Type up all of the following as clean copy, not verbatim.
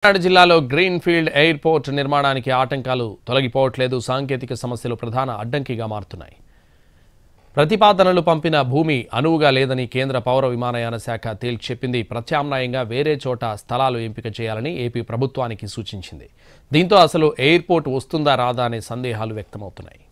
కాకినాడ జిల్లాలో green field airport నిర్మాణానికి ఆటంకాలు తొలగిపోవట్లేదు. సాంకేతిక సమస్యలు ప్రధాన అడ్డంకిగా మారుతున్నాయి. ప్రతిపాదనలు పంపిన భూమి అనువుగా లేదని కేంద్ర పౌర విమానయాన శాఖ తేల్చెప్పింది. ప్రత్యామ్నాయంగా వేరే చోట స్థలాలు ఎంపిక చేయాలని ఏపీ ప్రభుత్వానికి సూచించింది. దీంతో అసలు ఎయిర్పోర్ట్ వస్తుందా రాదా అనే సందేహాలు వ్యక్తమవుతున్నాయి.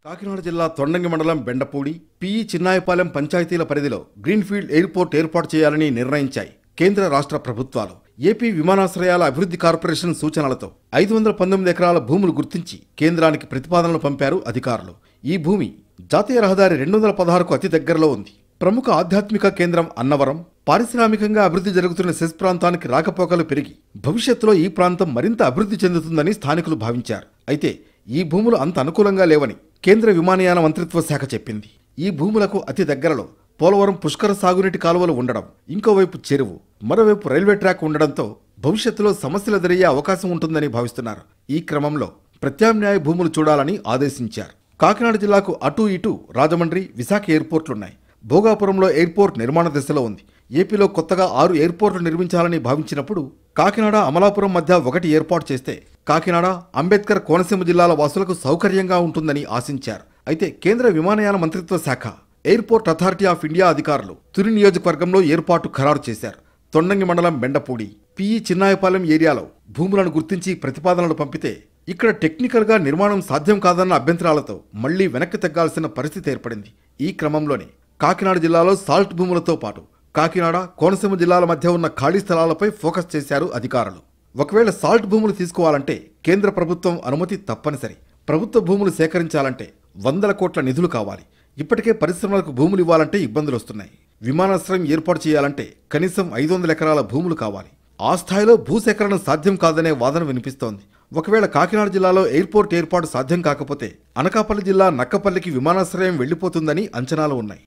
కాకినాడ జిల్లా తొండంగి మండలం బెండపూడి, పిఈ చిన్నాయపాలెం పంచాయతీల పరిధిలో గ్రీన్ఫీల్డ్ ఎయిర్పోర్ట్ ఏర్పాటు చేయాలని నిర్ణయించాయి కేంద్ర రాష్ట్ర ప్రభుత్వాలు. ఏపీ విమానాశ్రయాల అభివృద్ధి కార్పొరేషన్ సూచనలతో 519 ఎకరాల భూములు గుర్తించి కేంద్రానికి ప్రతిపాదనలు పంపారు అధికారులు. ఈ భూమి జాతీయ రహదారి 216కు అతి దగ్గరలో ఉంది. ప్రముఖ ఆధ్యాత్మిక కేంద్రం అన్నవరం, పారిశ్రామికంగా అభివృద్ధి జరుగుతున్న సెస్ ప్రాంతానికి రాకపోకలు పెరిగి భవిష్యత్తులో ఈ ప్రాంతం మరింత అభివృద్ధి చెందుతుందని స్థానికులు భావించారు. అయితే ఈ భూములు అంత అనుకూలంగా లేవని కేంద్ర విమానయాన మంత్రిత్వ శాఖ చెప్పింది. ఈ భూములకు అతి దగ్గరలో పోలవరం పుష్కర సాగునీటి కాలువలు ఉండడం, ఇంకోవైపు చెరువు, మరోవైపు రైల్వే ట్రాక్ ఉండడంతో భవిష్యత్తులో సమస్యలు ఎదురయ్యే అవకాశం ఉంటుందని భావిస్తున్నారు. ఈ క్రమంలో ప్రత్యామ్నాయ భూములు చూడాలని ఆదేశించారు. కాకినాడ జిల్లాకు అటూ ఇటూ రాజమండ్రి, విశాఖ ఎయిర్పోర్ట్లున్నాయి. భోగాపురంలో ఎయిర్పోర్ట్ నిర్మాణ దశలో ఉంది. ఏపీలో కొత్తగా 6 ఎయిర్పోర్ట్లు నిర్మించాలని భావించినప్పుడు కాకినాడ, అమలాపురం మధ్య ఒకటి ఏర్పాటు చేస్తే కాకినాడ, అంబేద్కర్, కోనసీమ జిల్లాల వాసులకు సౌకర్యంగా ఉంటుందని ఆశించారు. అయితే కేంద్ర విమానయాన మంత్రిత్వ శాఖ, ఎయిర్పోర్ట్ అథారిటీ ఆఫ్ ఇండియా అధికారులు తుని నియోజకవర్గంలో ఏర్పాటు ఖరారు చేశారు. తొండంగి మండలం బెండపూడి, పిఈ చిన్నాయపాలెం ఏరియాలో భూములను గుర్తించి ప్రతిపాదనలు పంపితే ఇక్కడ టెక్నికల్గా నిర్మాణం సాధ్యం కాదన్న అభ్యంతరాలతో మళ్లీ వెనక్కి తగ్గాల్సిన పరిస్థితి ఏర్పడింది. ఈ క్రమంలోనే కాకినాడ జిల్లాలో సాల్ట్ భూములతో పాటు కాకినాడ, కోనసీమ జిల్లాల మధ్య ఉన్న ఖాళీ స్థలాలపై ఫోకస్ చేశారు అధికారులు. ఒకవేళ సాల్ట్ భూములు తీసుకోవాలంటే కేంద్ర ప్రభుత్వం అనుమతి తప్పనిసరి. ప్రభుత్వ భూములు సేకరించాలంటే 100 కోట్ల నిధులు కావాలి. ఇప్పటికే పరిశ్రమలకు భూములు ఇవ్వాలంటే ఇబ్బందులు వస్తున్నాయి. విమానాశ్రయం ఏర్పాటు చేయాలంటే కనీసం 500 ఎకరాల భూములు కావాలి. ఆ స్థాయిలో భూసేకరణ సాధ్యం కాదనే వాదన వినిపిస్తోంది. ఒకవేళ కాకినాడ జిల్లాలో ఎయిర్పోర్ట్ ఏర్పాటు సాధ్యం కాకపోతే అనకాపల్లి జిల్లా నక్కపల్లికి విమానాశ్రయం వెళ్లిపోతుందని అంచనాలు ఉన్నాయి.